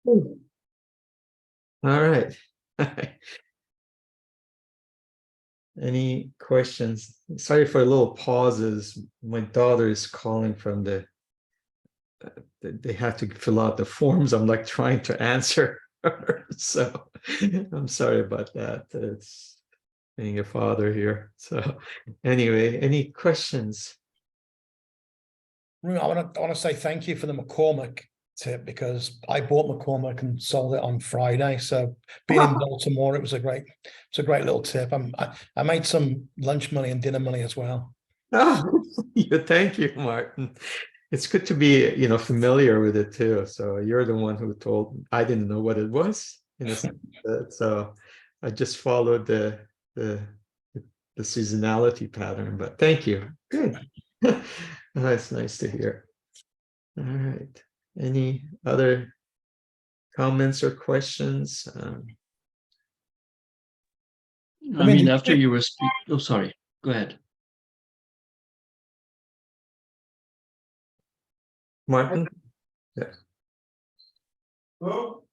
All right. Any questions? Sorry for little pauses. My daughter is calling from they have to fill out the forms. I'm like trying to answer her. So I'm sorry about that. It's being a father here. So anyway, any questions? I want to say thank you for the McCormick tip, because I bought McCormick and sold it on Friday. So being in Baltimore, it's a great little tip. I made some lunch money and dinner money as well. Oh, thank you, Martin. It's good to be, familiar with it too. So you're the one who told I didn't know what it was, so I just followed the the seasonality pattern. But thank you. Good. That's nice to hear. All right. Any other comments or questions? I mean, after you were speaking, oh, sorry, go ahead. Martin? Yeah. Well,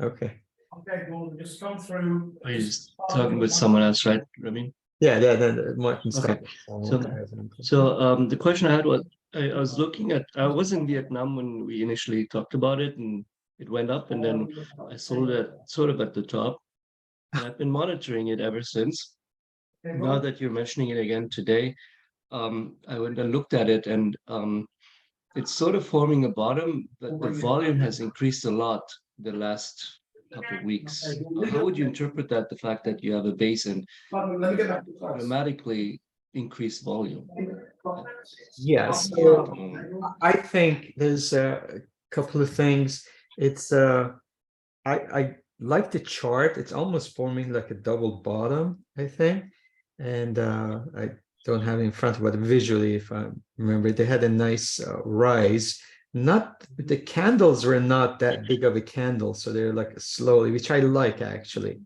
Okay. okay, well, just come through. Are you talking with someone else, right, Ramin? Yeah, Martin's Okay. The question I had was, I was looking at, I was in Vietnam when we initially talked about it, and it went up, and then I sold it sort of at the top, and I've been monitoring it ever since. Now that you're mentioning it again today, I went and looked at it, and it's sort of forming a bottom, but the volume has increased a lot the last couple of weeks. How would you interpret that, the fact that you have a base and dramatically increased volume? Yes, so I think there's a couple of things. It's I like the chart. It's almost forming like a double bottom, I think. And I don't have it in front of it, but visually, if I remember, they had a nice rise. Not the candles were not that big of a candle, so they're like slowly, which I like actually.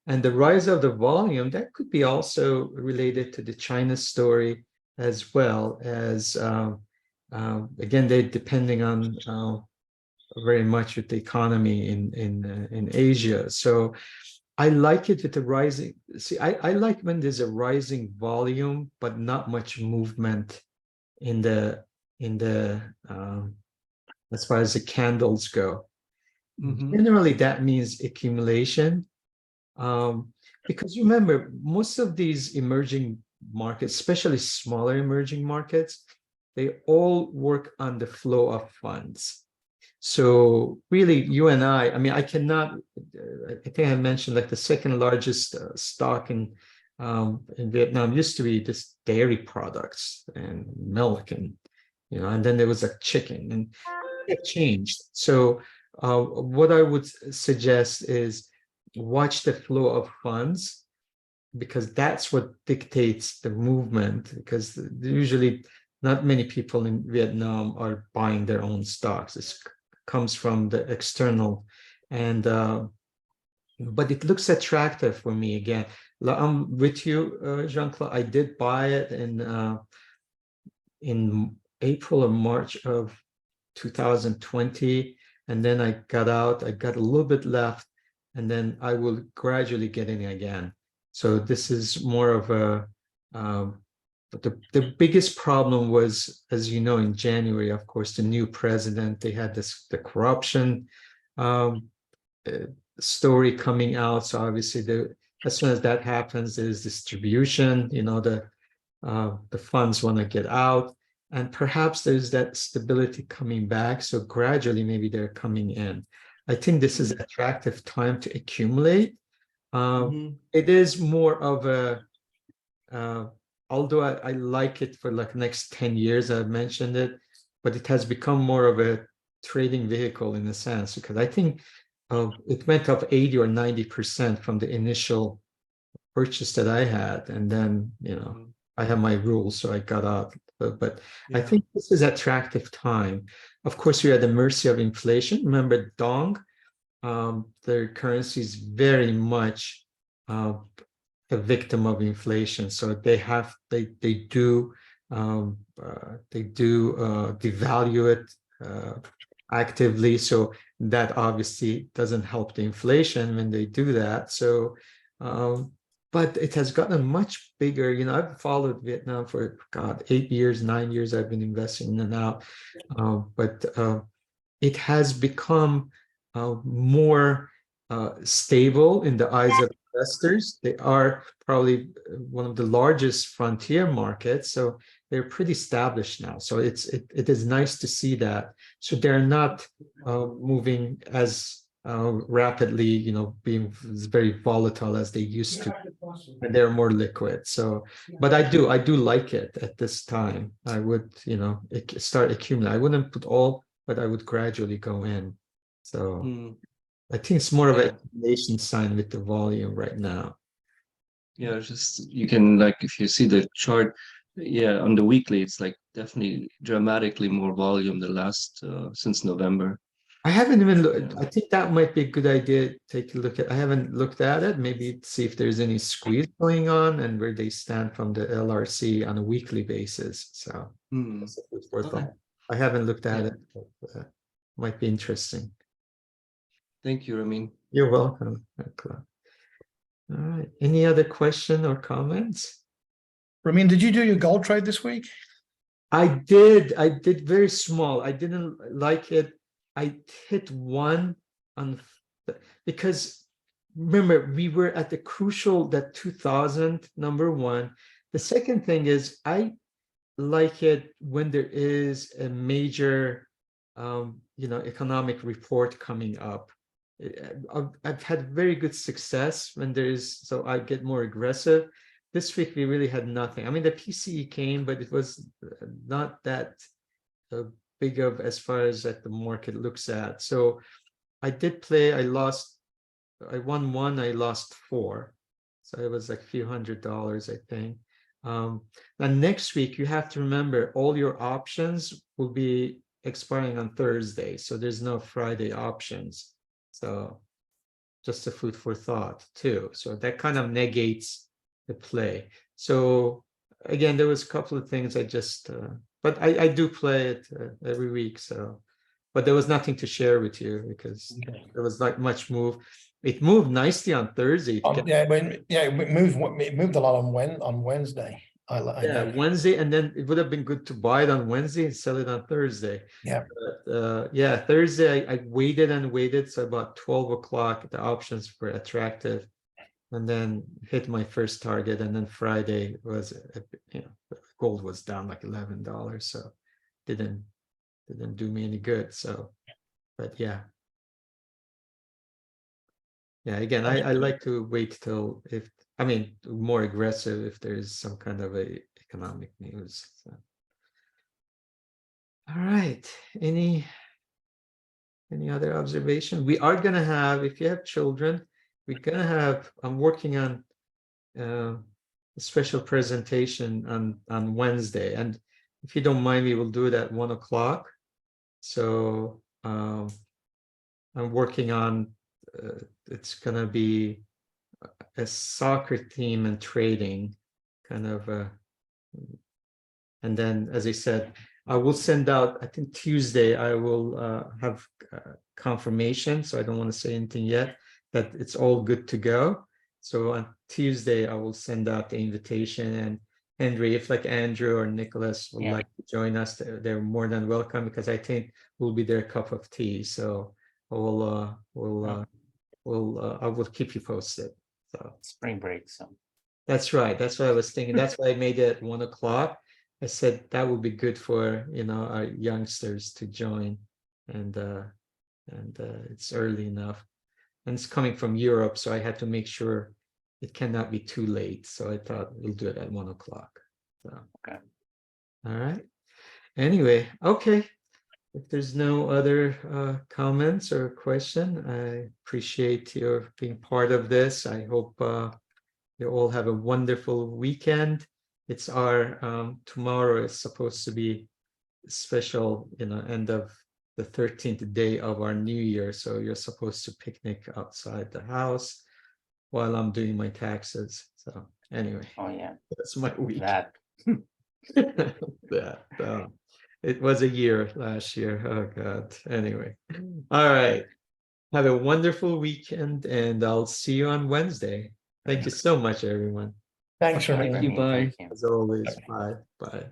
And the rise of the volume, that could be also related to the China story, as well as again, they're depending on very much with the economy in Asia. So I like it with the rising. See, I like when there's a rising volume, but not much movement in the as far as the candles go. Generally, that means accumulation. Because remember, most of these emerging markets, especially smaller emerging markets, they all work on the flow of funds. So really, you and I mean, I cannot, I think I mentioned like the second largest stock in Vietnam used to be this dairy products and milk and, and then there was like chicken, and it changed. So what I would suggest is watch the flow of funds, because that's what dictates the movement, because usually not many people in Vietnam are buying their own stocks. It comes from the external, and but it looks attractive for me again. I'm with you, Jean-Claude. I did buy it in April or March of 2020, and then I got out. I got a little bit left, and then I will gradually get in again. So this is more of a the biggest problem was, as you know, in January, of course, the new president, they had the corruption story coming out. So obviously as soon as that happens, there's distribution, the funds want to get out, and perhaps there's that stability coming back. So gradually, maybe they're coming in. I think this is an attractive time to accumulate. It is more of a, although I like it for like next 10 years, I've mentioned it, but it has become more of a trading vehicle in a sense, because I think it went up 80 or 90% from the initial purchase that I had. And then, I have my rules, so I got out. But yeah. I think this is attractive time. Of course, we are at the mercy of inflation. Remember, Dong, their currency is very much a victim of inflation. So they do devalue it actively. So that obviously doesn't help the inflation when they do that. So, but it has gotten much bigger. You know, I've followed Vietnam for, God, 8 years, 9 years. I've been investing in and out. But it has become more stable in the eyes of investors. They are probably one of the largest frontier markets, so they're pretty established now. So it is nice to see that. So they're not moving as rapidly, you know, being very volatile as they used to, and they're more liquid. So, but I do like it at this time. I would, you know, start accumulating. I wouldn't put all, but I would gradually go in. So I think it's more of an accumulation sign with the volume right now. Yeah, just you can, like, if you see the chart, yeah, on the weekly, it's like definitely dramatically more volume the last since November. I haven't even looked. I think that might be a good idea. Take a look at. I haven't looked at it. Maybe see if there's any squeeze going on and where they stand from the LRC on a weekly basis. So that's a food for thought. I haven't looked at it. But, might be interesting. Thank you, Ramin. You're welcome. All right. Any other question or comments? Ramin, did you do your gold trade this week? I did very small. I didn't like it. I hit one on because remember we were at the crucial, that 2000, number one. The second thing is I like it when there is a major you know, economic report coming up. I've had very good success when there is, so I get more aggressive. This week we really had nothing. I mean, the PCE came, but it was not that big of as far as that the market looks at. So I did play. I won one. I lost four. So it was like a few $100s, I think. And next week you have to remember all your options will be expiring on Thursday. So there's no Friday options. So just a food for thought too. So that kind of negates the play. So again, there was a couple of things I just, but I do play it every week. So, but there was nothing to share with you because there was not much move. It moved nicely on Thursday. It moved a lot on Wednesday. I know. Wednesday, and then it would have been good to buy it on Wednesday and sell it on Thursday. Yeah. But, yeah, Thursday I waited and waited. So about 12 o'clock, the options were attractive, and then hit my first target. And then Friday was, you know, gold was down like $11, so didn't do me any good. So, but yeah. Yeah, again, I like to wait till more aggressive if there's some kind of a economic news. So. All right. Any other observation? We are gonna have, if you have children, we're gonna have, I'm working on a special presentation on Wednesday. And if you don't mind, we will do it at 1 o'clock. So I'm working on it's gonna be a soccer team and trading kind of and then, as I said, I will send out, I think Tuesday I will have confirmation, so I don't want to say anything yet, that it's all good to go. So on Tuesday I will send out the invitation, and Henry, if like Andrew or Nicholas would like to join us, they're more than welcome, because I think we'll be their cup of tea. So I will keep you posted. So spring break, so that's right. That's what I was thinking. That's why I made it at 1 o'clock. I said that would be good for, you know, our youngsters to join, and it's early enough, and it's coming from Europe, so I had to make sure it cannot be too late. So I thought we'll do it at 1 o'clock. So okay. All right. Anyway, okay. If there's no other comments or question, I appreciate your being part of this. I hope you all have a wonderful weekend. It's our tomorrow is supposed to be special, you know, end of the 13th day of our new year. So you're supposed to picnic outside the house while I'm doing my taxes. So anyway, Oh yeah, that's my week. that Yeah. It was a year last year. Oh God. Anyway. All right. Have a wonderful weekend and I'll see you on Wednesday. Thank you so much, everyone. Thanks, Thank Renee. you, bye. Thank you. As always. Bye. Bye.